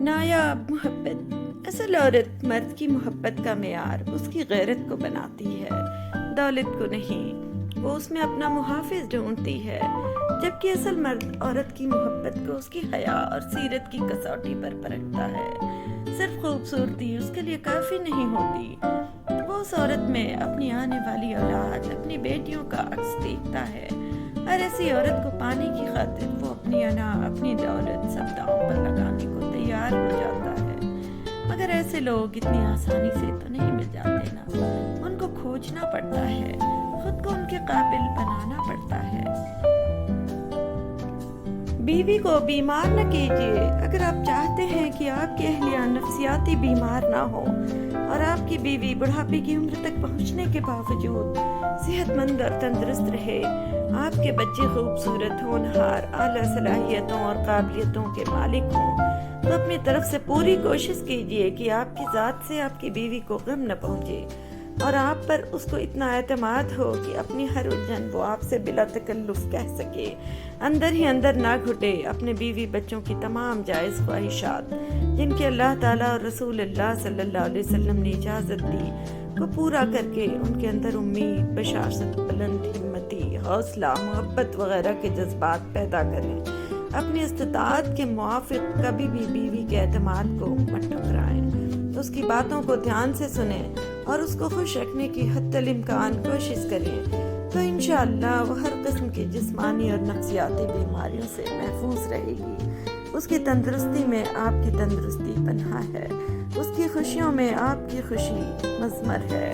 نایاب محبت۔ اصل عورت مرد کی محبت کا معیار اس کی غیرت کو بناتی ہے، دولت کو نہیں۔ وہ اس میں اپنا محافظ ڈھونڈتی ہے، جبکہ اصل مرد عورت کی محبت کو اس کی حیا اور سیرت کی کسوٹی پر پرکھتا ہے۔ صرف خوبصورتی اس کے لیے کافی نہیں ہوتی، وہ اس عورت میں اپنی آنے والی اولاد، اپنی بیٹیوں کا عکس دیکھتا ہے۔ اور ایسی عورت کو پانے کی خاطر وہ اپنی انا، اپنی دولت سب داؤں پر لگانے کو تیار ہو جاتا ہے۔ مگر ایسے لوگ اتنی آسانی سے تو نہیں مل جاتے نا، ان کو کھوجنا پڑتا ہے، خود کو ان کے قابل بنانا پڑتا ہے۔ بیوی کو بیمار نہ کیجیے۔ اگر آپ چاہتے ہیں کہ آپ کے اہلیہ نفسیاتی بیمار نہ ہو اور آپ کی بیوی بڑھاپے کی عمر تک پہنچنے کے باوجود صحت مند اور تندرست رہے، آپ کے بچے خوبصورت، ہونہار، اعلیٰ صلاحیتوں اور قابلیتوں کے مالک ہوں، تو اپنی طرف سے پوری کوشش کیجیے کہ آپ کی ذات سے آپ کی بیوی کو غم نہ پہنچے اور آپ پر اس کو اتنا اعتماد ہو کہ اپنی ہر الجھن وہ آپ سے بلا تکلف کہہ سکے، اندر ہی اندر نہ گھٹے اپنے بیوی بچوں کی تمام جائز خواہشات جن کے اللہ تعالیٰ اور رسول اللہ صلی اللہ علیہ وسلم نے اجازت دی کو پورا کر کے ان کے اندر امید، بشاشت، بلند ہمتی، حوصلہ، محبت وغیرہ کے جذبات پیدا کریں۔ اپنی استطاعت کے موافق کبھی بھی بیوی کے اعتماد کو مت ٹھکرائیں، اس کی باتوں کو دھیان سے سنیں اور اس کو خوش رکھنے کی حتی الامکان کوشش کریں، تو انشاءاللہ وہ ہر قسم کی جسمانی اور نفسیاتی بیماریوں سے محفوظ رہے گی۔ اس کی تندرستی میں آپ کی تندرستی پنہاں ہے، اس کی خوشیوں میں آپ کی خوشی مضمر ہے۔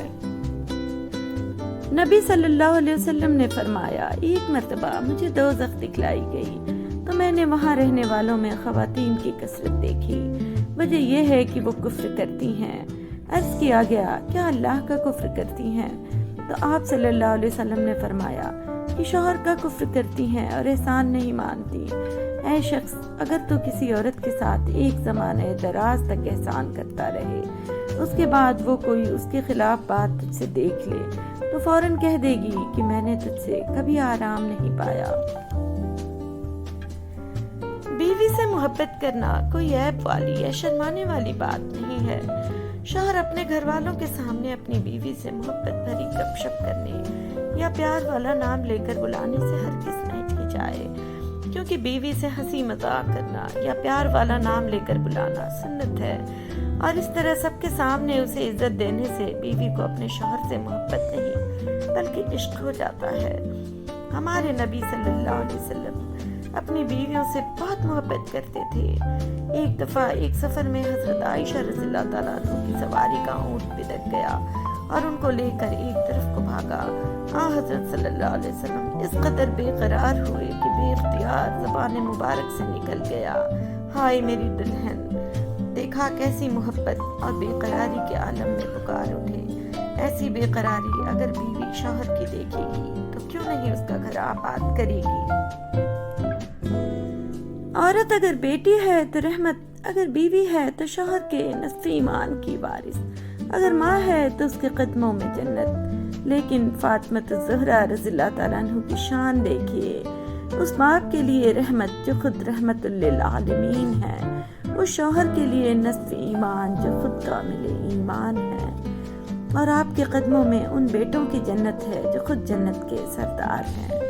نبی صلی اللہ علیہ وسلم نے فرمایا، ایک مرتبہ مجھے دوزخ دکھلائی گئی تو میں نے وہاں رہنے والوں میں خواتین کی کثرت دیکھی، وجہ یہ ہے کہ وہ کفر کرتی ہیں۔ عرض کیا گیا، کیا اللہ کا کفر کرتی ہیں؟ تو آپ صلی اللہ علیہ وسلم نے فرمایا کہ شوہر کا کفر کرتی ہیں اور احسان نہیں مانتی۔ اے شخص، اگر تو کسی عورت کے ساتھ ایک زمانے دراز تک احسان کرتا رہے، اس کے بعد وہ کوئی اس کے خلاف بات تجھ سے دیکھ لے تو فوراً کہہ دے گی کہ میں نے تجھ سے کبھی آرام نہیں پایا۔ بیوی سے محبت کرنا کوئی عیب والی یا شرمانے والی بات نہیں ہے۔ شوہر اپنے گھر والوں کے سامنے اپنی بیوی سے محبت بھری گپ شپ کرنے یا پیار والا نام لے کر بلانے سے ہرگز نہ ہچکچائے، کیونکہ بیوی سے ہنسی مذاق کرنا یا پیار والا نام لے کر بلانا سنت ہے، اور اس طرح سب کے سامنے اسے عزت دینے سے بیوی کو اپنے شوہر سے محبت نہیں بلکہ عشق ہو جاتا ہے۔ ہمارے نبی صلی اللہ علیہ وسلم اپنی بیویوں سے بہت محبت کرتے تھے۔ ایک دفعہ ایک سفر میں حضرت عائشہ رضی اللہ تعالیٰ عنہ کی سواری کا اونٹ بدک گیا اور ان کو لے کر ایک طرف کو بھاگا۔ حضرت صلی اللہ علیہ وسلم اس قدر بے قرار ہوئے کہ بے اختیار زبان مبارک سے نکل گیا، ہائے میری دلہن! دیکھا کیسی محبت اور بے قراری کے عالم میں پکار اٹھے۔ ایسی بے قراری اگر بیوی شوہر کی دیکھے گی تو کیوں نہیں اس کا گھر آباد کرے گی؟ عورت اگر بیٹی ہے تو رحمت، اگر بیوی ہے تو شوہر کے نصف ایمان کی وارث، اگر ماں ہے تو اس کے قدموں میں جنت۔ لیکن فاطمہ الزہرا رضی اللہ تعالیٰ عنہ کی شان دیکھیے، اس باپ کے لیے رحمت جو خود رحمت للعالمین ہے، اس شوہر کے لیے نصف ایمان جو خود کامل ایمان ہے، اور آپ کے قدموں میں ان بیٹوں کی جنت ہے جو خود جنت کے سردار ہیں۔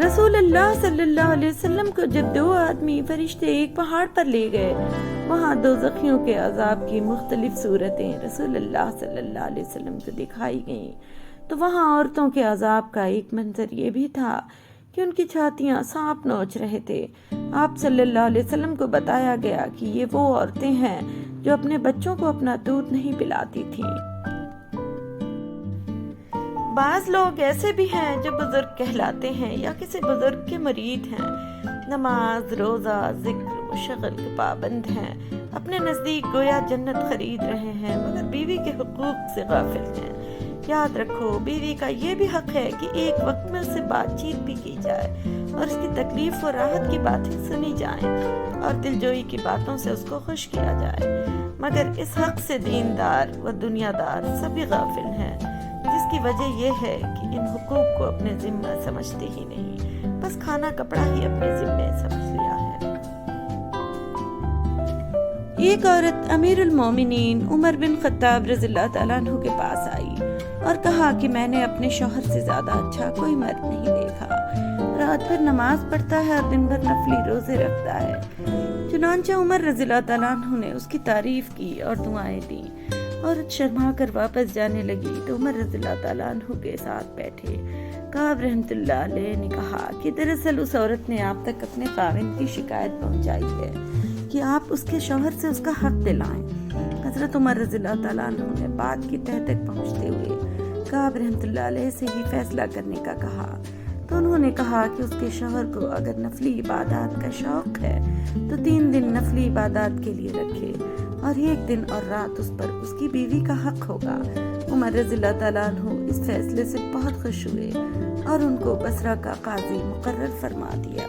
رسول اللہ صلی اللہ علیہ وسلم کو جب دو آدمی فرشتے ایک پہاڑ پر لے گئے، وہاں دوزخیوں کے عذاب کی مختلف صورتیں رسول اللہ صلی اللہ علیہ وسلم کو دکھائی گئیں، تو وہاں عورتوں کے عذاب کا ایک منظر یہ بھی تھا کہ ان کی چھاتیاں سانپ نوچ رہے تھے۔ آپ صلی اللہ علیہ وسلم کو بتایا گیا کہ یہ وہ عورتیں ہیں جو اپنے بچوں کو اپنا دودھ نہیں پلاتی تھیں۔ بعض لوگ ایسے بھی ہیں جو بزرگ کہلاتے ہیں یا کسی بزرگ کے مرید ہیں، نماز، روزہ، ذکر و شغل کے پابند ہیں، اپنے نزدیک گویا جنت خرید رہے ہیں، مگر بیوی کے حقوق سے غافل ہیں۔ یاد رکھو، بیوی کا یہ بھی حق ہے کہ ایک وقت میں اس سے بات چیت بھی کی جائے اور اس کی تکلیف و راحت کی باتیں سنی جائیں اور دلجوئی کی باتوں سے اس کو خوش کیا جائے، مگر اس حق سے دیندار و دنیا دار سبھی غافل ہیں، جس کی وجہ یہ ہے کہ ان حقوق کو اپنے ذمہ سمجھتے ہی نہیں، بس کھانا کپڑا ہی اپنے ذمہ سمجھ لیا ہے۔ ایک عورت امیر المومنین عمر بن خطاب رضی اللہ تعالیٰ عنہ کے پاس آئی اور کہا کہ میں نے اپنے شوہر سے زیادہ اچھا کوئی مرد نہیں دیکھا، رات بھر نماز پڑھتا ہے اور دن بھر نفلی روزے رکھتا ہے۔ چنانچہ عمر رضی اللہ تعالیٰ عنہ نے اس کی تعریف کی اور دعائیں دیں۔ عورت شرما کر واپس جانے لگی تو عمر رضی اللہ تعالیٰ عنہ کے ساتھ بیٹھے۔ کعب رحمۃ اللہ علیہ نے کہا کہ دراصل اس عورت نے آپ تک اپنے خاوند کی شکایت پہنچائی ہے کہ آپ اس کے شوہر سے اس کا حق دلائیں۔ حضرت عمر رضی اللہ تعالیٰ عنہ نے بات کی تہہ تک پہنچتے ہوئے کعب رحمۃ اللہ علیہ سے ہی فیصلہ کرنے کا کہا، تو انہوں نے کہا کہ اس کے شوہر کو اگر نفلی عبادات کا شوق ہے تو 3 دن نفلی عبادات کے لیے رکھے اور 1 دن اور رات اس پر اس کی بیوی کا حق ہوگا۔ عمر رضی اللہ تعالیٰ عنہ اس فیصلے سے بہت خوش ہوئے اور ان کو بصرہ کا قاضی مقرر فرما دیا۔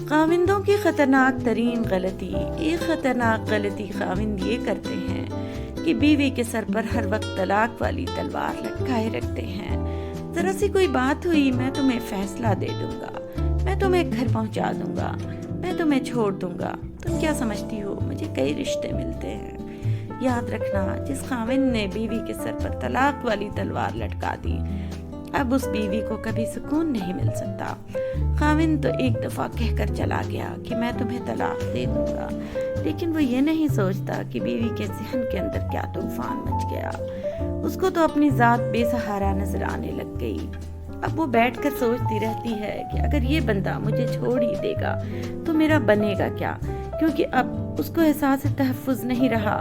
خاوندوں کی خطرناک ترین غلطی۔ ایک خطرناک غلطی خاوند یہ کرتے ہیں کہ بیوی کے سر پر ہر وقت طلاق والی تلوار لٹکائے رکھتے ہیں۔ ذرا سی کوئی بات ہوئی، میں تمہیں فیصلہ دے دوں گا، میں تمہیں گھر پہنچا دوں گا، میں تمہیں چھوڑ دوں گا، تم کیا سمجھتی ہو مجھے کئی رشتے ملتے ہیں۔ یاد رکھنا، جس خاوند نے بیوی کے سر پر طلاق والی تلوار لٹکا دی، اب اس بیوی کو کبھی سکون نہیں مل سکتا۔ خاوند تو ایک دفعہ کہہ کر چلا گیا کہ میں تمہیں طلاق دے دوں گا، لیکن وہ یہ نہیں سوچتا کہ بیوی کے ذہن کے اندر کیا طوفان مچ گیا۔ اس کو تو اپنی ذات بے سہارا نظر آنے لگ گئی۔ اب وہ بیٹھ کر سوچتی رہتی ہے کہ اگر یہ بندہ مجھے چھوڑ ہی دے گا تو میرا بنے گا کیا، کیونکہ اب اس کو احساس تحفظ نہیں رہا۔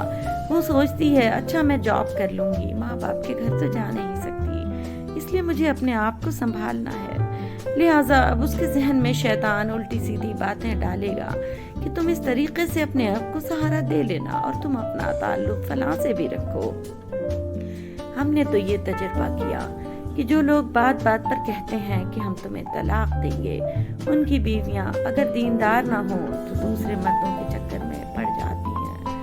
وہ سوچتی ہے اچھا میں جاب کر لوں گی، ماں باپ کے گھر تو جا نہیں سکتی، اس لیے مجھے اپنے آپ کو سنبھالنا ہے۔ لہٰذا اب اس کے ذہن میں شیطان الٹی سیدھی باتیں ڈالے گا کہ تم اس طریقے سے اپنے آپ کو سہارا دے لینا اور تم اپنا تعلق فلاں سے بھی رکھو۔ ہم نے تو یہ تجربہ کیا کہ جو لوگ بات بات پر کہتے ہیں کہ ہم تمہیں طلاق دیں گے، ان کی بیویاں اگر دیندار نہ ہوں تو دوسرے مردوں کے چکر میں پڑ جاتی ہیں،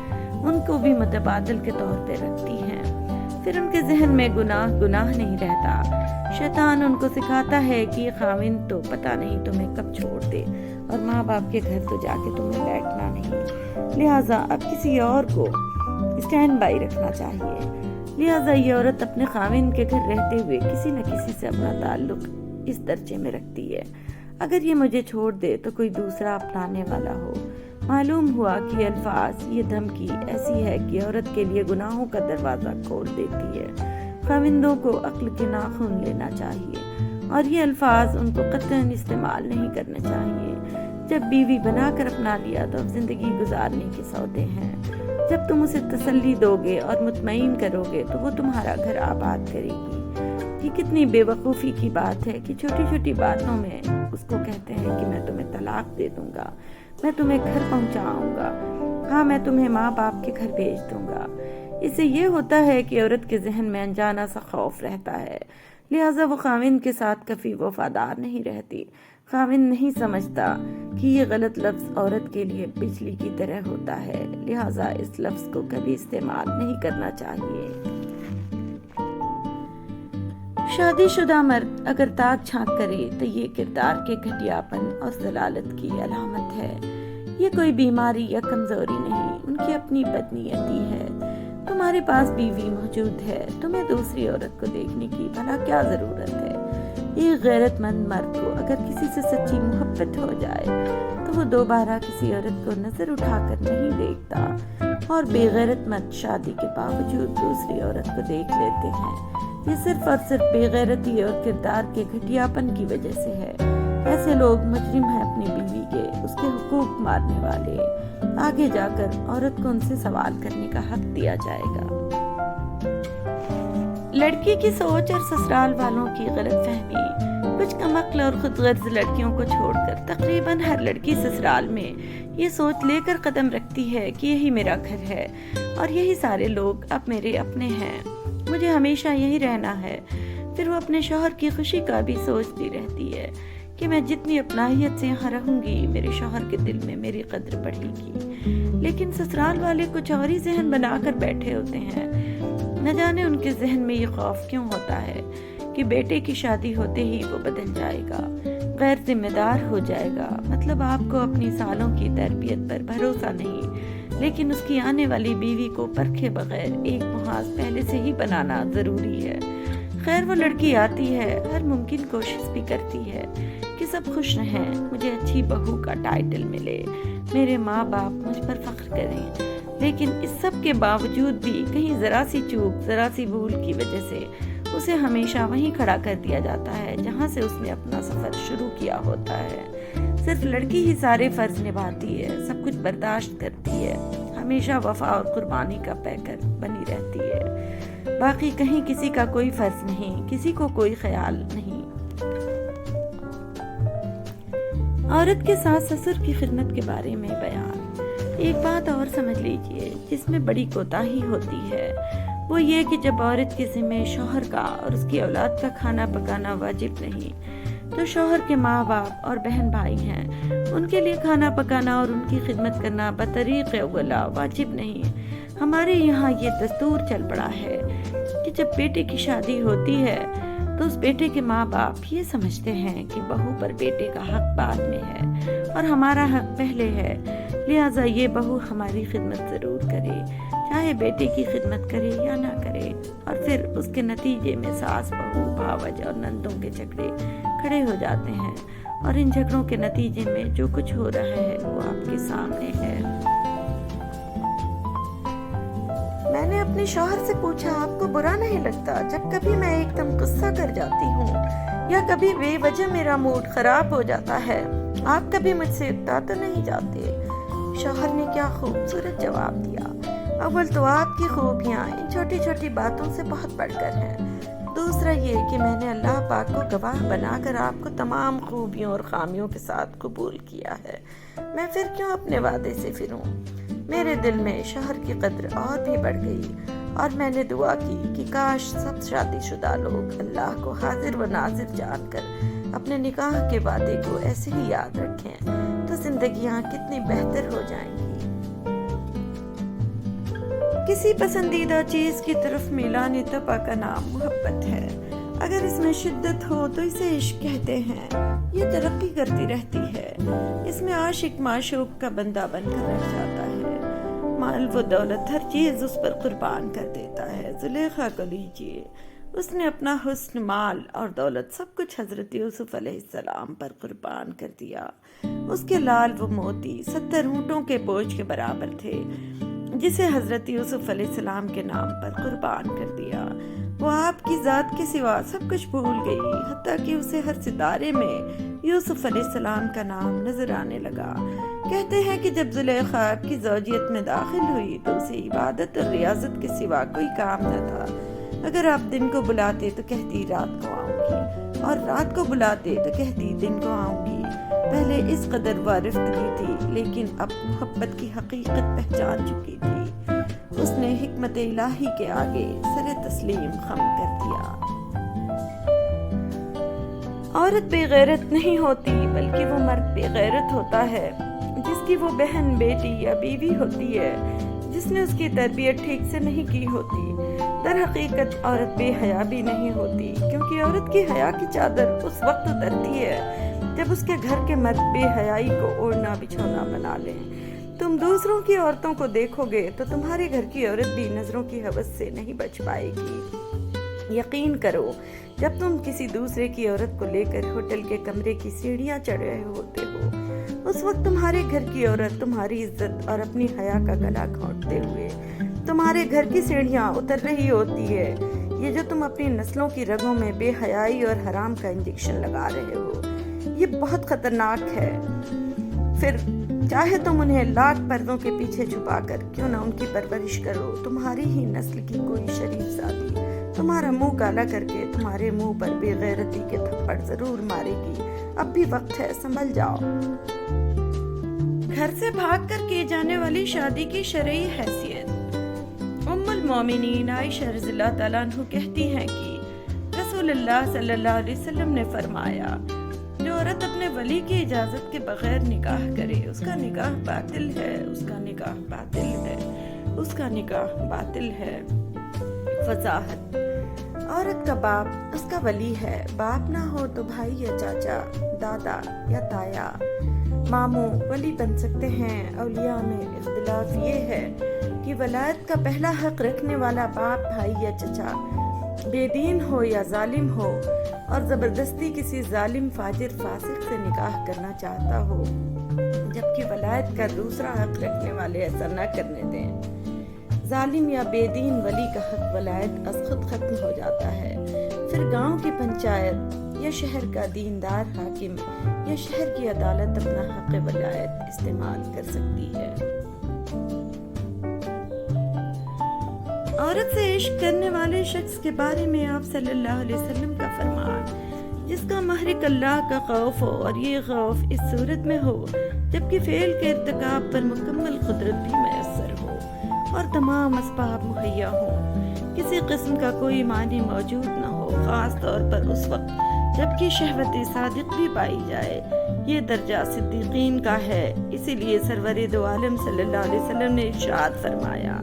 ان کو بھی متبادل کے طور پہ رکھتی ہیں، پھر ان کے ذہن میں گناہ نہیں رہتا۔ شیطان ان کو سکھاتا ہے کہ یہ خاوند تو پتہ نہیں تمہیں کب چھوڑ دے اور ماں باپ کے گھر تو جا کے تمہیں بیٹھنا نہیں، لہٰذا اب کسی اور کو اسٹینڈ بائی رکھنا چاہیے۔ لہٰذا یہ عورت اپنے خاوند کے گھر رہتے ہوئے کسی نہ کسی سے اپنا تعلق اس درجے میں رکھتی ہے، اگر یہ مجھے چھوڑ دے تو کوئی دوسرا اپنانے والا ہو۔ معلوم ہوا کہ یہ الفاظ، یہ دھمکی ایسی ہے کہ عورت کے لیے گناہوں کا دروازہ کھول دیتی ہے۔ خاوندوں کو عقل کے ناخن لینا چاہیے اور یہ الفاظ ان کو قطعاً استعمال نہیں کرنے چاہیے۔ جب بیوی بنا کر اپنا لیا تو اب زندگی گزارنے کے سودے ہیں۔ جب تم اسے تسلی دو گے اور مطمئن کرو گے تو وہ تمہارا گھر آباد کرے گی۔ یہ کتنی بے وقوفی کی بات ہے کہ چھوٹی چھوٹی باتوں میں اس کو کہتے ہیں کہ میں تمہیں طلاق دے دوں گا، میں تمہیں گھر پہنچاؤں گا، ہاں میں تمہیں ماں باپ کے گھر بھیج دوں گا۔ اس سے یہ ہوتا ہے کہ عورت کے ذہن میں انجانا سا خوف رہتا ہے، لہٰذا وہ خاوند کے ساتھ کبھی وفادار نہیں رہتی۔ خاوند نہیں سمجھتا کہ یہ غلط لفظ عورت کے لیے بجلی کی طرح ہوتا ہے، لہٰذا اس لفظ کو کبھی استعمال نہیں کرنا چاہیے۔ شادی شدہ مرد اگر تاک جھانک کرے تو یہ کردار کے گھٹیاپن اور ضلالت کی علامت ہے۔ یہ کوئی بیماری یا کمزوری نہیں، ان کی اپنی بدنیتی ہے۔ تمہارے پاس بیوی موجود ہے، تمہیں دوسری عورت کو دیکھنے کی بھلا کیا ضرورت ہے؟ ایک غیرت مند مرد کو اگر کسی سے سچی محبت ہو جائے تو وہ دوبارہ کسی عورت کو نظر اٹھا کر نہیں دیکھتا، اور بے غیرت مرد شادی کے باوجود دوسری عورت کو دیکھ لیتے ہیں۔ یہ صرف اور صرف بے غیرتی اور کردار کے گھٹیاپن کی وجہ سے ہے۔ ایسے لوگ مجرم ہیں اپنی بیوی کے، اس کے حقوق مارنے والے۔ آگے جا کر عورت کو ان سے سوال کرنے کا حق دیا جائے گا۔ لڑکی کی سوچ اور سسرال والوں کی غلط فہمی۔ کچھ کم عقل اور خود غرض لڑکیوں کو چھوڑ کر تقریباً ہر لڑکی سسرال میں یہ سوچ لے کر قدم رکھتی ہے کہ یہی میرا گھر ہے اور یہی سارے لوگ اب میرے اپنے ہیں، مجھے ہمیشہ یہی رہنا ہے۔ پھر وہ اپنے شوہر کی خوشی کا بھی سوچتی رہتی ہے کہ میں جتنی اپنائیت سے یہاں رہوں گی میرے شوہر کے دل میں میری قدر بڑھے گی۔ لیکن سسرال والے کچھ اور ہی ذہن بنا کر بیٹھے ہوتے ہیں۔ نہ جانے ان کے ذہن میں یہ خوف کیوں ہوتا ہے کہ بیٹے کی شادی ہوتے ہی وہ بدل جائے گا، غیر ذمہ دار ہو جائے گا۔ مطلب آپ کو اپنی سالوں کی تربیت پر بھروسہ نہیں، لیکن اس کی آنے والی بیوی کو پرکھے بغیر ایک محاذ پہلے سے ہی بنانا ضروری ہے۔ خیر وہ لڑکی آتی ہے، ہر ممکن کوشش بھی کرتی ہے کہ سب خوش رہیں، مجھے اچھی بہو کا ٹائٹل ملے، میرے ماں باپ مجھ پر فخر کریں، لیکن اس سب کے باوجود بھی کہیں ذرا سی چوک، ذرا سی بھول کی وجہ سے اسے ہمیشہ وہیں کھڑا کر دیا جاتا ہے جہاں سے اس نے اپنا سفر شروع کیا ہوتا ہے۔ صرف لڑکی ہی سارے فرض نبھاتی ہے، سب کچھ برداشت کرتی ہے، ہمیشہ وفا اور قربانی کا پیکر بنی رہتی ہے، باقی کہیں کسی کا کوئی فرض نہیں، کسی کو کوئی خیال نہیں۔ عورت کے ساتھ سسر کی خدمت کے بارے میں بیان۔ ایک بات اور سمجھ لیجئے جس میں بڑی کوتاہی ہوتی ہے، وہ یہ کہ جب عورت کے ذمہ شوہر کا اور اس کی اولاد کا کھانا پکانا واجب نہیں، تو شوہر کے ماں باپ اور بہن بھائی ہیں، ان کے لیے کھانا پکانا اور ان کی خدمت کرنا بطریق اولا واجب نہیں۔ ہمارے یہاں یہ دستور چل پڑا ہے کہ جب بیٹے کی شادی ہوتی ہے تو اس بیٹے کے ماں باپ یہ سمجھتے ہیں کہ بہو پر بیٹے کا حق بعد میں ہے اور ہمارا حق پہلے ہے، لہٰذا یہ بہو ہماری خدمت ضرور کرے، چاہے بیٹے کی خدمت کرے یا نہ کرے، اور پھر اس کے نتیجے میں ساس بہو بھاوج اور نندوں کے جھگڑے کھڑے ہو جاتے ہیں، اور ان جھگڑوں کے نتیجے میں جو کچھ ہو رہا ہے وہ آپ کے سامنے ہے۔ میں نے اپنے شوہر سے پوچھا، آپ کو برا نہیں لگتا جب کبھی میں ایک دم غصہ کر جاتی ہوں یا کبھی بے وجہ میرا موڈ خراب ہو جاتا ہے؟ آپ کبھی مجھ سے اکتا تو نہیں جاتے؟ شوہر نے کیا خوبصورت جواب دیا، اول تو آپ کی خوبیاں ان چھوٹی چھوٹی باتوں سے بہت بڑھ کر ہیں، دوسرا یہ کہ میں نے اللہ پاک کو گواہ بنا کر آپ کو تمام خوبیوں اور خامیوں کے ساتھ قبول کیا ہے، میں پھر کیوں اپنے وعدے سے پھروں؟ میرے دل میں شوہر کی قدر اور بھی بڑھ گئی، اور میں نے دعا کی کہ کاش سب شادی شدہ لوگ اللہ کو حاضر و ناظر جان کر اپنے نکاح کے وعدے کو ایسے ہی یاد رکھیں، تو زندگیاں کتنی بہتر ہو جائیں گی۔ کسی پسندیدہ چیز کی طرف میلان طبع کا نام محبت ہے، اگر اس میں شدت ہو تو اسے عشق کہتے ہیں، یہ ترقی کرتی رہتی ہے، اس میں عاشق معشوق کا بندہ بن کر رہ جاتا ہے، مال و دولت ہر چیز اس پر قربان کر دیتا ہے۔ زلیخا کو لیجیے، اس نے اپنا حسن، مال اور دولت سب کچھ حضرت یوسف علیہ السلام پر قربان کر دیا۔ اس کے لال و موتی 70 اونٹوں کے بوجھ کے برابر تھے، جسے حضرت یوسف علیہ السلام کے نام پر قربان کر دیا۔ وہ آپ کی ذات کے سوا سب کچھ بھول گئی، حتیٰ کہ اسے ہر ستارے میں یوسف علیہ السلام کا نام نظر آنے لگا۔ کہتے ہیں کہ جب زلیخا آپ کی زوجیت میں داخل ہوئی تو اسے عبادت اور ریاضت کے سوا کوئی کام نہ تھا۔ اگر آپ دن کو بلاتے تو کہتی رات کو آؤں گی، اور رات کو بلاتے تو کہتی دن کو آؤں گی۔ پہلے اس قدر وارفتگی تھی، لیکن اب محبت کی حقیقت پہچان چکی تھی۔ اس نے حکمت الہی کے آگے سر تسلیم خم کر دیا۔ عورت بے غیرت نہیں ہوتی، بلکہ وہ مرد بے غیرت ہوتا ہے جس کی وہ بہن، بیٹی یا بیوی ہوتی ہے جس نے اس کی تربیت ٹھیک سے نہیں کی ہوتی۔ در حقیقت عورت بے حیا بھی نہیں ہوتی، کیونکہ عورت کی حیا کی چادر اس وقت اترتی ہے جب اس کے گھر کے مرد بے حیائی کو اوڑھنا بچھونا بنا لیں۔ تم دوسروں کی عورتوں کو دیکھو گے تو تمہارے گھر کی عورت بھی نظروں کی ہوس سے نہیں بچ پائے گی۔ یقین کرو، جب تم کسی دوسرے کی عورت کو لے کر ہوٹل کے کمرے کی سیڑھیاں چڑھ رہے ہوتے ہو، اس وقت تمہارے گھر کی عورت تمہاری عزت اور اپنی حیا کا گلا گھونٹتے ہوئے تمہارے گھر کی سیڑھیاں اتر رہی ہوتی ہے۔ یہ جو تم اپنی نسلوں کی رگوں میں بے حیائی اور حرام کا انجیکشن لگا رہے ہو، یہ بہت خطرناک ہے۔ پھر چاہے تم انہیں لاکھ پردوں کے پیچھے چھپا کر کیوں نہ ان کی پرورش کرو، تمہاری ہی نسل کی کوئی شریف زادی تمہارا منہ کالا کر کے تمہارے منہ پر بے غیرتی کے تھپڑ ضرور مارے گی۔ اب بھی وقت ہے، سنبھل جاؤ۔ گھر سے بھاگ کر کی جانے والی شادی کی شرعی حیثیت۔ ام المومنین عائشہ رضی اللہ تعالیٰ عنہ کہتی ہیں کہ رسول اللہ صلی اللہ علیہ وسلم نے فرمایا، جو عورت اپنے ولی کی اجازت کے بغیر نکاح کرے اس کا نکاح باطل ہے، اس کا نکاح باطل ہے، اس کا نکاح باطل ہے۔ وضاحت: عورت کا باپ اس کا ولی ہے، باپ نہ ہو تو بھائی یا چاچا، دادا یا تایا، ماموں ولی بن سکتے ہیں۔ اولیاء میں اختلاف یہ ہے کہ ولایت کا پہلا حق رکھنے والا باپ، بھائی یا چچا بے دین ہو یا ظالم ہو اور زبردستی کسی ظالم فاجر فاسق سے نکاح کرنا چاہتا ہو، جبکہ ولایت کا دوسرا حق رکھنے والے ایسا نہ کرنے دیں۔ ظالم یا بے دین ولی کا حق ولایت از خود ختم ہو جاتا ہے، پھر گاؤں کی پنچایت یا شہر کا دیندار حاکم یا شہر کی عدالت اپنا حق ولایت استعمال کر سکتی ہے۔ عورت سے عشق کرنے والے شخص کے بارے میں آپ صلی اللہ علیہ وسلم کا فرمان، جس کا محرک اللہ کا خوف ہو اور یہ خوف اس صورت میں ہو جبکہ فعل کے ارتکاب پر مکمل قدرت بھی میسر ہو اور تمام اسباب مہیا ہوں، کسی قسم کا کوئی معنی موجود نہ ہو، خاص طور پر اس وقت جبکہ شہوت صادق بھی پائی جائے، یہ درجہ صدیقین کا ہے۔ اسی لیے سرور دو عالم صلی اللہ علیہ وسلم نے ارشاد فرمایا،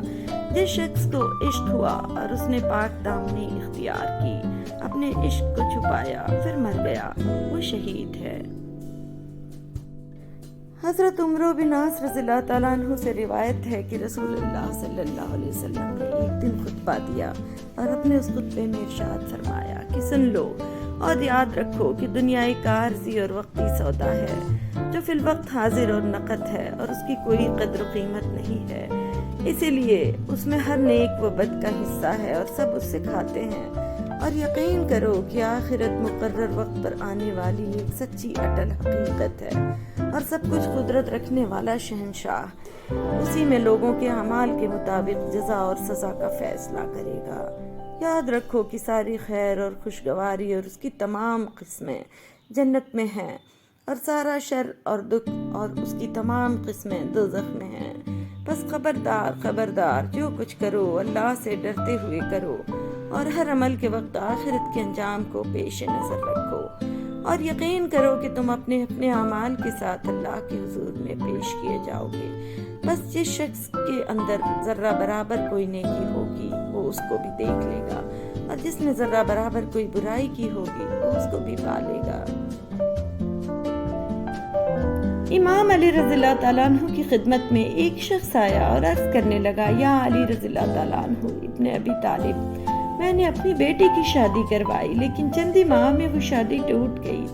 جس شخص کو عشق ہوا اور اس نے پاک دامنی اختیار کی، اپنے عشق کو چھپایا پھر مر گیا، وہ شہید ہے۔ حضرت عمرو بن عاص رضی اللہ تعالیٰ عنہ سے روایت ہے کہ رسول اللہ صلی اللہ علیہ وسلم نے ایک دن خطبہ دیا اور اپنے اس خطبے میں ارشاد فرمایا کہ سن لو اور یاد رکھو کہ دنیا ایک عارضی اور وقتی سودا ہے جو فی الوقت حاضر اور نقد ہے اور اس کی کوئی قدر و قیمت نہیں ہے، اسی لیے اس میں ہر نیک و بد کا حصہ ہے اور سب اس سے کھاتے ہیں، اور یقین کرو کہ آخرت مقرر وقت پر آنے والی ایک سچی اٹل حقیقت ہے اور سب کچھ قدرت رکھنے والا شہنشاہ اسی میں لوگوں کے اعمال کے مطابق جزا اور سزا کا فیصلہ کرے گا۔ یاد رکھو کہ ساری خیر اور خوشگواری اور اس کی تمام قسمیں جنت میں ہیں، اور سارا شر اور دکھ اور اس کی تمام قسمیں دوزخ میں ہیں۔ بس خبردار خبردار، جو کچھ کرو اللہ سے ڈرتے ہوئے کرو، اور ہر عمل کے وقت آخرت کے انجام کو پیش نظر رکھو، اور یقین کرو کہ تم اپنے اپنے اعمال کے ساتھ اللہ کے حضور میں پیش کیے جاؤ گے۔ بس جس شخص کے اندر ذرہ برابر کوئی نیکی ہوگی وہ اس کو بھی دیکھ لے گا، اور جس نے ذرہ برابر کوئی برائی کی ہوگی وہ اس کو بھی پا لے گا۔ امام علی رضی اللہ تعالیٰ عنہ کی خدمت میں ایک شخص آیا اور عرض کرنے لگا، یا علی رضی اللہ تعالیٰ عنہ ابن ابی طالب، میں نے اپنی بیٹی کی شادی کروائی لیکن چند ہی ماہ میں وہ شادی ٹوٹ گئی۔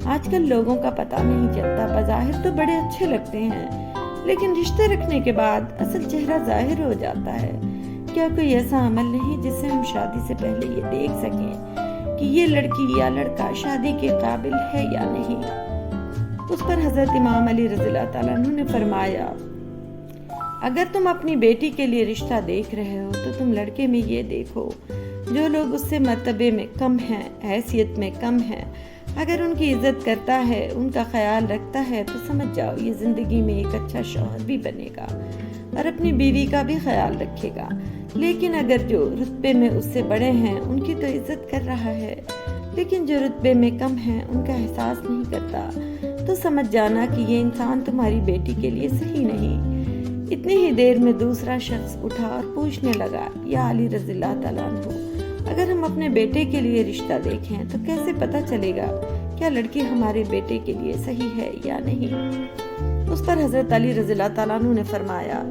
آج کل لوگوں کا پتہ نہیں چلتا، بظاہر تو بڑے اچھے لگتے ہیں لیکن رشتے رکھنے کے بعد اصل چہرہ ظاہر ہو جاتا ہے۔ کیا کوئی ایسا عمل نہیں جس سے ہم شادی سے پہلے یہ دیکھ سکیں کہ یہ لڑکی یا لڑکا شادی کے قابل ہے یا نہیں؟ اس پر حضرت امام علی رضی اللہ تعالیٰ عنہ نے فرمایا، اگر تم اپنی بیٹی کے لیے رشتہ دیکھ رہے ہو تو تم لڑکے میں یہ دیکھو جو لوگ اس سے مرتبے میں کم ہیں، حیثیت میں کم ہیں، اگر ان کی عزت کرتا ہے، ان کا خیال رکھتا ہے تو سمجھ جاؤ یہ زندگی میں ایک اچھا شوہر بھی بنے گا اور اپنی بیوی کا بھی خیال رکھے گا۔ لیکن اگر جو رتبے میں اس سے بڑے ہیں ان کی تو عزت کر رہا ہے لیکن جو رتبے میں کم ہیں ان کا احساس نہیں کرتا، تو سمجھ جانا کہ یہ انسان تمہاری بیٹی کے لیے صحیح نہیں۔ اتنی ہی دیر میں دوسرا شخص اٹھا اور پوچھنے لگا، یا علی رضی اللہ تعالیٰ عنہ، اگر ہم اپنے بیٹے کے لیے رشتہ دیکھیں تو کیسے پتہ چلے گا کیا لڑکی ہمارے بیٹے کے لیے صحیح ہے یا نہیں؟ اس پر حضرت علی رضی اللہ تعالیٰ عنہ نے فرمایا،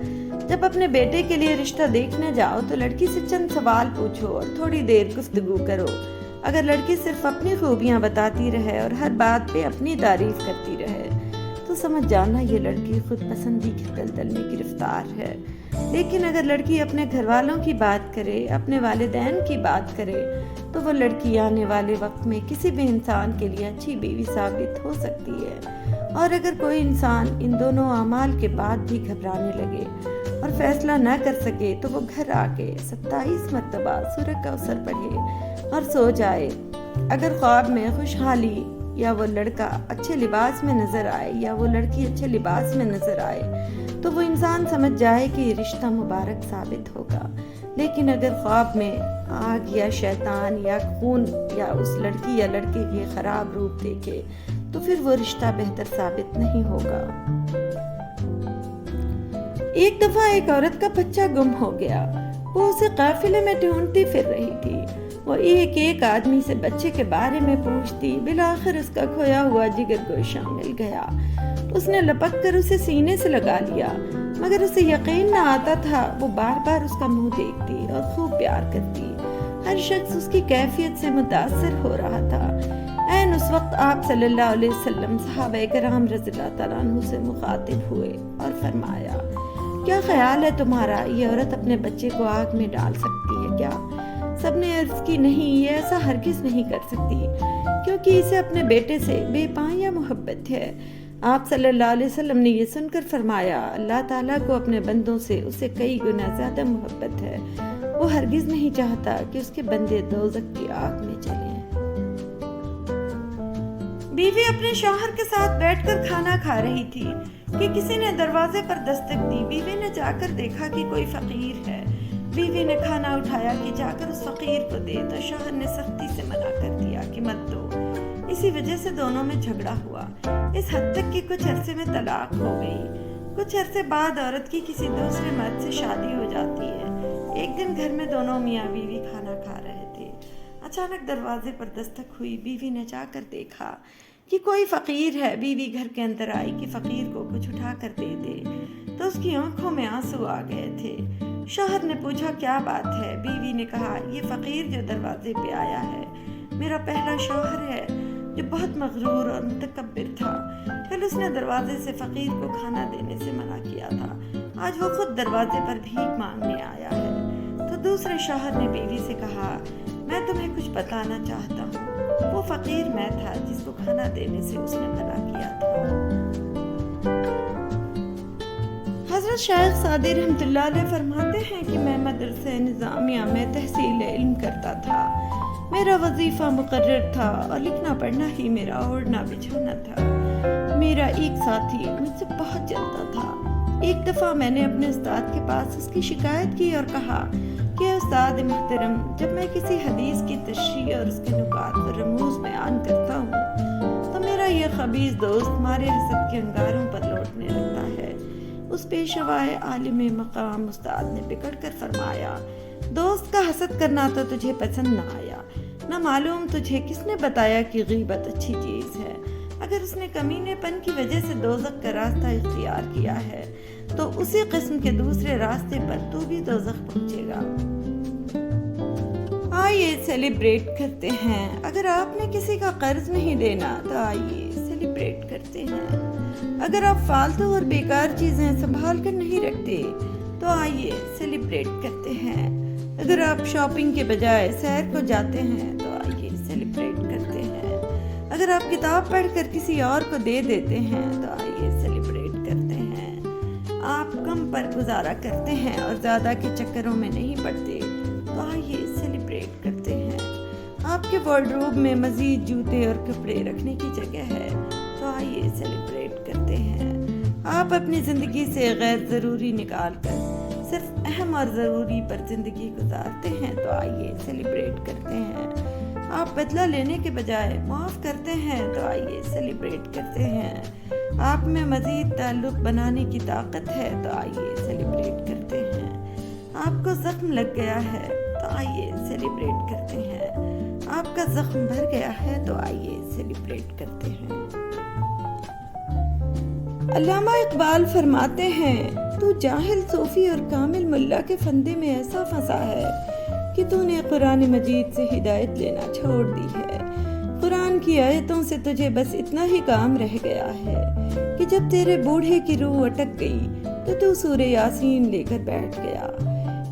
جب اپنے بیٹے کے لیے رشتہ دیکھنے جاؤ تو لڑکی سے چند سوال پوچھو اور تھوڑی دیر گفتگو کرو۔ اگر لڑکی صرف اپنی خوبیاں بتاتی رہے اور ہر بات پہ اپنی تعریف کرتی رہے تو سمجھ جانا یہ لڑکی خود پسندی کی دلدل میں گرفتار ہے۔ لیکن اگر لڑکی اپنے گھر والوں کی بات کرے، اپنے والدین کی بات کرے تو وہ لڑکی آنے والے وقت میں کسی بھی انسان کے لیے اچھی بیوی ثابت ہو سکتی ہے۔ اور اگر کوئی انسان ان دونوں اعمال کے بعد بھی گھبرانے لگے اور فیصلہ نہ کر سکے تو وہ گھر آ کے 27 مرتبہ سورۃ کوثر پڑھے اور سو جائے۔ اگر خواب میں خوشحالی یا وہ لڑکا اچھے لباس میں نظر آئے یا وہ لڑکی اچھے لباس میں نظر آئے تو وہ انسان سمجھ جائے کہ یہ رشتہ مبارک ثابت ہوگا۔ لیکن اگر خواب میں آگ یا شیطان یا خون یا اس لڑکی یا لڑکے کے خراب روپ دیکھے تو پھر وہ رشتہ بہتر ثابت نہیں ہوگا۔ ایک دفعہ ایک عورت کا بچہ گم ہو گیا، وہ اسے قافلے میں ڈھونڈتی پھر رہی تھی۔ وہ ایک ایک آدمی سے بچے کے بارے میں پوچھتی، بالآخر اس کا کھویا ہوا جگر گوشہ مل گیا۔ اس نے لپک کر اسے سینے سے لگا لیا، مگر اسے یقین نہ آتا تھا۔ وہ بار بار اس کا منہ دیکھتی اور خوب پیار کرتی۔ ہر شخص اس کی کیفیت سے متاثر ہو رہا تھا۔ عین اس وقت آپ صلی اللہ علیہ وسلم صحابہ کرام رضی اللہ تعالیٰ عنہ سے مخاطب ہوئے اور فرمایا، کیا خیال ہے تمہارا، یہ عورت اپنے بچے کو آگ میں ڈال سکتی ہے کیا؟ سب نے عرض کی، نہیں، یہ ایسا ہرگز نہیں کر سکتی، کیونکہ اسے اپنے بیٹے سے بے پایہ محبت ہے۔ آپ صلی اللہ علیہ وسلم نے یہ سن کر فرمایا، اللہ تعالیٰ کو اپنے بندوں سے اسے کئی گنا زیادہ محبت ہے۔ وہ ہرگز نہیں چاہتا کہ اس کے بندے دوزخ کی آگ میں چلیں۔ بیوی اپنے شوہر کے ساتھ بیٹھ کر کھانا کھا رہی تھی کہ کسی نے دروازے پر دستک دی۔ بیوی نے جا کر دیکھا کہ کوئی فقیر ہے۔ بیوی نے کھانا اٹھایا کہ جا کر اس فقیر کو دے، تو شوہر نے سختی سے منع کر دیا کہ مت دو۔ اسی وجہ سے دونوں میں جھگڑا ہوا، اس حد تک کہ کچھ عرصے میں طلاق ہو گئی۔ کچھ عرصے بعد عورت کی کسی دوسرے مرد سے شادی ہو جاتی ہے۔ ایک دن گھر میں دونوں میاں بیوی کھانا کھا رہے تھے۔ اچانک دروازے پر دستک ہوئی۔ بیوی نے جا کر دیکھا کہ کوئی فقیر ہے۔ بیوی گھر کے اندر آئی کہ فقیر کو کچھ اٹھا کر دے دے، تو اس کی آنکھوں میں آنسو آ گئے تھے۔ شوہر نے پوچھا، کیا بات ہے؟ بیوی نے کہا، یہ فقیر جو دروازے پہ آیا ہے میرا پہلا شوہر ہے، جو بہت مغرور اور متکبر تھا۔ کل اس نے دروازے سے فقیر کو کھانا دینے سے منع کیا تھا، آج وہ خود دروازے پر بھیک مانگنے آیا ہے۔ تو دوسرے شوہر نے بیوی سے کہا، میں تمہیں کچھ بتانا چاہتا ہوں، وہ فقیر میں تھا جس کو کھانا دینے سے اس نے منع کیا تھا۔ حضرت شیخ سعدی رحمۃ اللہ علیہ فرماتے ہیں کہ میں مدرسہ نظامیہ میں تحصیل علم کرتا تھا۔ میرا وظیفہ مقرر تھا اور لکھنا پڑھنا ہی میرا اوڑھنا بچھونا تھا۔ میرا ایک ساتھی مجھ سے بہت جلتا تھا۔ ایک دفعہ میں نے اپنے استاد کے پاس اس کی شکایت کی اور کہا کہ استاد محترم، جب میں کسی حدیث کی تشریح اور اس کے نکات و رموز بیان کرتا ہوں تو میرا یہ خبیث دوست مارے حسد کے انگاروں پر لوٹنے لگتا ہے۔ اس پیشوائے عالم مقام استاد نے بگڑ کر فرمایا، دوست کا حسد کرنا تو تجھے پسند نہ آیا، نہ معلوم تجھے کس نے بتایا کہ غیبت اچھی چیز ہے۔ اگر اس نے کمینے پن کی وجہ سے دوزخ کا راستہ اختیار کیا ہے تو اسی قسم کے دوسرے راستے پر تو بھی دوزخ پہنچے گا۔ آئیے سیلیبریٹ کرتے ہیں۔ اگر آپ نے کسی کا قرض نہیں دینا تو آئیے سیلیبریٹ کرتے ہیں۔ اگر آپ فالتو اور بیکار چیزیں سنبھال کر نہیں رکھتے تو آئیے سیلیبریٹ کرتے ہیں۔ اگر آپ شاپنگ کے بجائے سیر کو جاتے ہیں تو آئیے سیلیبریٹ کرتے ہیں۔ اگر آپ کتاب پڑھ کر کسی اور کو دے دیتے ہیں تو آئیے سیلیبریٹ کرتے ہیں۔ آپ کم پر گزارا کرتے ہیں اور زیادہ کے چکروں میں نہیں پڑتے تو آئیے سیلیبریٹ کرتے ہیں۔ آپ کے وارڈروب میں مزید جوتے اور کپڑے رکھنے کی جگہ ہے تو آئیے سیلیبریٹ کرتے ہیں۔ آپ اپنی زندگی سے غیر ضروری نکال کر صرف اہم اور ضروری پر زندگی گزارتے ہیں تو آئیے سیلیبریٹ کرتے ہیں۔ آپ بدلہ لینے کے بجائے معاف کرتے ہیں تو آئیے سیلیبریٹ کرتے ہیں۔ آپ میں مزید تعلق بنانے کی طاقت ہے تو آئیے سیلیبریٹ کرتے ہیں۔ آپ کو زخم لگ گیا ہے تو آئیے سیلیبریٹ کرتے ہیں۔ آپ کا زخم بھر گیا ہے تو آئیے سیلیبریٹ کرتے ہیں۔ علامہ اقبال فرماتے ہیں، تو جاہل صوفی اور کامل ملا کے فندے میں ایسا پھنسا ہے کہ تو نے قرآن مجید سے ہدایت لینا چھوڑ دی ہے۔ قرآن کی آیتوں سے تجھے بس اتنا ہی کام رہ گیا ہے کہ جب تیرے بوڑھے کی روح اٹک گئی تو سورہ یاسین لے کر بیٹھ گیا۔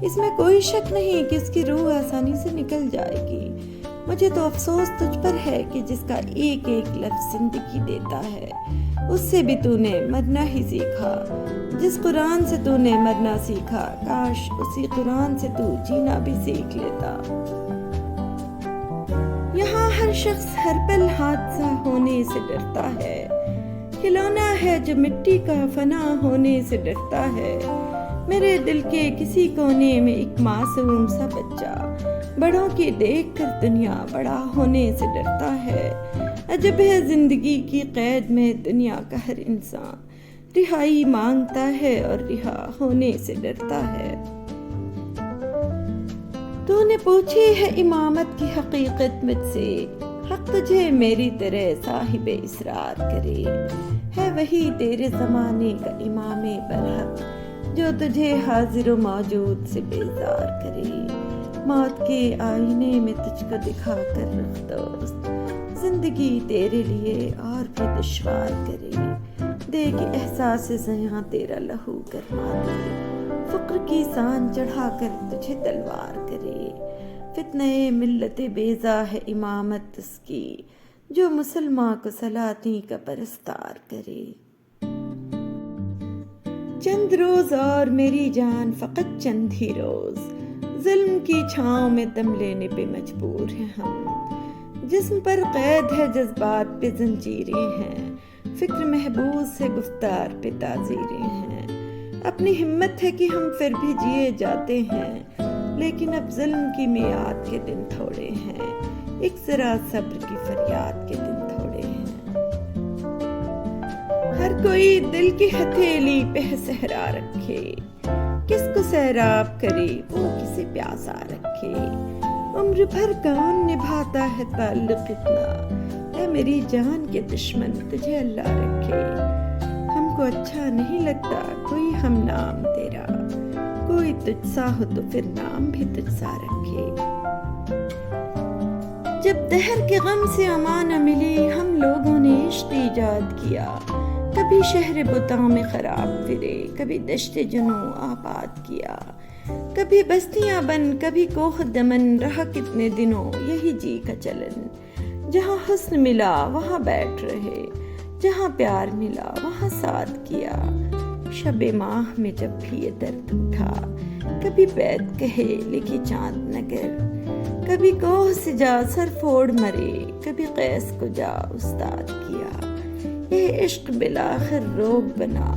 اس میں کوئی شک نہیں کہ اس کی روح آسانی سے نکل جائے گی۔ مجھے تو افسوس تجھ پر ہے کہ جس کا ایک ایک لفظ زندگی دیتا ہے، اس سے بھی تو نے مرنا ہی سیکھا۔ جس قرآن سے تو نے مرنا سیکھا، کاش اسی قرآن سے تو جینا بھی سیکھ لیتا۔ یہاں ہر شخص ہر پل حادثہ ہونے سے ڈرتا ہے، کھلونا ہے جو مٹی کا فنا ہونے سے ڈرتا ہے۔ میرے دل کے کسی کونے میں ایک معصوم سا بچہ بڑوں کی دیکھ کر دنیا بڑا ہونے سے ڈرتا ہے۔ عجب ہے زندگی کی قید میں دنیا کا ہر انسان رہائی مانگتا ہے اور رہا ہونے سے ڈرتا ہے۔ تو نے پوچھی ہے امامت کی حقیقت مجھ سے، حق تجھے میری طرح صاحب اسرار کرے، ہے وہی تیرے زمانے کا امام برحق جو تجھے حاضر و موجود سے بیزار کرے، موت کے آئینے میں تجھ کو دکھا کر رخ دوست، زندگی تیرے لیے اور بھی دشوار کرے، دے کہ احساس زیاں تیرا لہو گرما دے، فقر کی سان چڑھا کر تجھے تلوار کرے، فتنہ ملت بیزا ہے امامت اس کی جو مسلمان کو سلاطین کا پرستار کرے۔ چند روز اور میری جان، فقط چند ہی روز، ظلم کی چھاؤں میں دم لینے پہ مجبور ہیں ہم، جسم پر قید ہے جذبات پہ زنجیریں ہیں، فکر محبوس ہے گفتار پہ تعزیریں ہیں، اپنی ہمت ہے کہ ہم پھر بھی جیے جاتے ہیں، لیکن اب ظلم کی میعاد کے دن تھوڑے ہیں، ایک ذرا صبر کی فریاد کے دن تھوڑے ہیں۔ ہر کوئی دل کی ہتھیلی پہ صحرا رکھے، کس کو سیراب کرے وہ کسے پیاسا رکھے، عمر بھر کون نبھاتا ہے تعلق اتنا، اے میری جان کے دشمن تجھے اللہ رکھے، ہم کو اچھا نہیں لگتا کوئی ہم نام تیرا، کوئی تجھ سا ہو تو پھر نام بھی تجھ سا رکھے۔ جب دہر کے غم سے امان نہ ملی، ہم لوگوں نے عشق ایجاد کیا، کبھی شہر بتاں میں خراب پھرے، کبھی دشت جنوں آباد کیا، کبھی بستیاں بن کبھی کوہ دمن، رہا کتنے دنوں یہی جی کا چلن، جہاں حسن ملا وہاں بیٹھ رہے، جہاں پیار ملا وہاں ساتھ کیا، شب ماہ میں جب بھی یہ درد اٹھا، کبھی بیت کہے لکھی چاند نگر، کبھی کوہ سے جا سر پھوڑ مرے، کبھی قیس کو جا استاد کیا، یہ عشق بالآخر روگ بنا،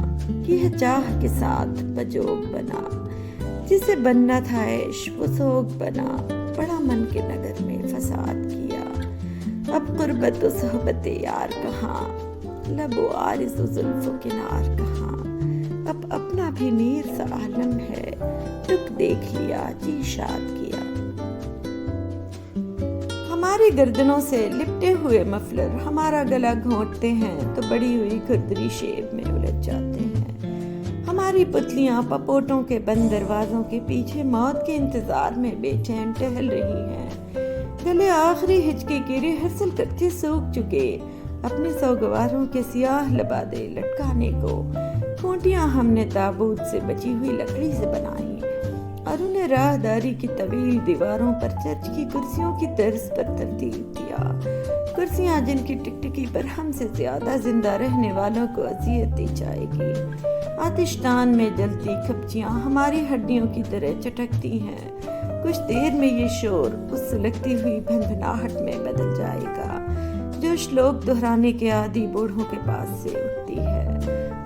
یہ چاہ کے ساتھ بجوگ بنا، جسے بننا تھا عشق وہ سوگ بنا، بڑا من کے نگر میں فساد کیا، اب قربت و صحبت یار کہاں، لب و عارض و زلف و کنار کہاں، اب اپنا بھی میر سا عالم ہے، رخ دیکھ لیا جی شاد کیا۔ ہماری گردنوں سے لپٹے ہوئے مفلر ہمارا گلا گھونٹتے ہیں تو بڑی ہوئی کھردری شیب میں الجھ جاتے ہیں، ہماری پتلیاں پپوٹوں کے بند دروازوں کے پیچھے موت کے انتظار میں بے چین ٹہل رہی ہیں، گلے آخری ہچکی کی ریہرسل کرتے سوکھ چکے، اپنے سوگواروں کے سیاہ لبادے لٹکانے کو، کھونٹیاں ہم نے تابوت سے بچی ہوئی لکڑی سے بنائی اور انہیں راہداری کی طویل دیواروں پر چرچ کی کرسیوں کی طرز پر ترتیب دیا، کرسیاں جن کی ٹکٹکی پر ہم سے زیادہ زندہ رہنے والوں کو اذیت دی جائے گی، آتشدان میں جلتی کھپچیاں ہماری ہڈیوں کی طرح چٹکتی ہیں، کچھ دیر میں یہ شور اس سلگتی ہوئی بھنبھناہٹ میں بدل جائے گا جو شلوک دہرانے کے عادی بوڑھوں کے پاس سے اٹھتی ہے،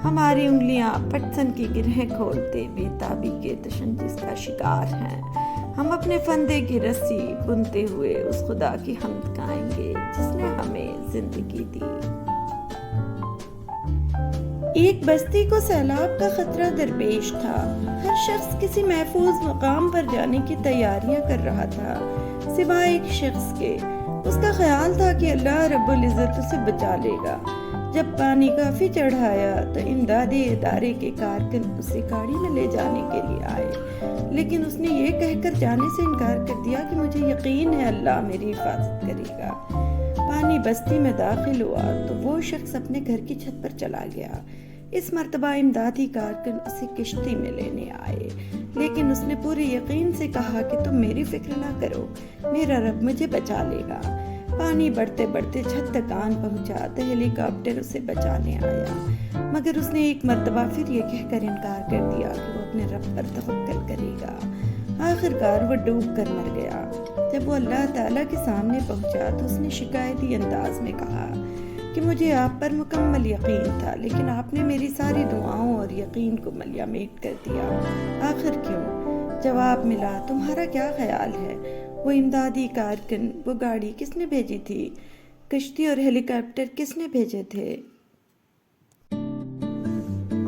ہماری انگلیاں پٹسن کی گرہیں کھولتے بے تابی کے تشنجس کا شکار ہیں، ہم اپنے فندے کی رسی بنتے ہوئے اس خدا کی حمد گائیں گے جس نے ہمیں زندگی دی۔ ایک بستی کو سیلاب کا خطرہ درپیش تھا، ہر شخص کسی محفوظ مقام پر جانے کی تیاریاں کر رہا تھا سوائے ایک شخص کے، اس کا خیال تھا کہ اللہ رب العزت اسے بچا لے گا۔ جب پانی کافی چڑھایا تو امدادی ادارے کے کارکن اسے گاڑی میں لے جانے کے لیے آئے، لیکن اس نے یہ کہہ کر جانے سے انکار کر دیا کہ مجھے یقین ہے اللہ میری حفاظت کرے گا۔ پانی بستی میں داخل ہوا تو وہ شخص اپنے گھر کی چھت پر چلا گیا، اس مرتبہ امدادی کارکن اسے کشتی میں لینے آئے، لیکن اس نے پورے یقین سے کہا کہ تم میری فکر نہ کرو، میرا رب مجھے بچا لے گا۔ پانی بڑھتے بڑھتے چھت تک آن پہنچا تو ہیلی کاپٹر اسے بچانے آیا، مگر اس نے ایک مرتبہ پھر یہ کہہ کر انکار کر دیا کہ وہ اپنے رب پر توکل کرے گا۔ آخرکار وہ ڈوب کر مر گیا۔ جب وہ اللہ تعالیٰ کے سامنے پہنچا تو اس نے شکایتی انداز میں کہا کہ مجھے آپ پر مکمل یقین تھا، لیکن آپ نے میری ساری دعاؤں اور یقین کو ملیامٹ کر دیا، آخر کیوں؟ جواب ملا، تمہارا کیا خیال ہے؟ وہ امدادی کارکن، وہ گاڑی کس نے بھیجی تھی؟ کشتی اور ہیلی کاپٹر کس نے بھیجے تھے؟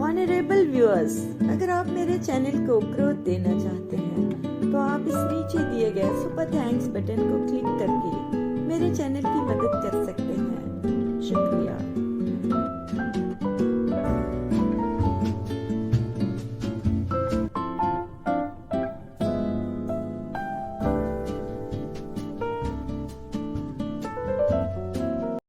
آنریبل ویورز، اگر آپ میرے چینل کو گروتھ دینا چاہتے ہیں تو آپ اس نیچے دیے گئے سپر تھینکس بٹن کو کلک کر کے میرے چینل کی مدد کر سکتے ہیں۔ شکریہ۔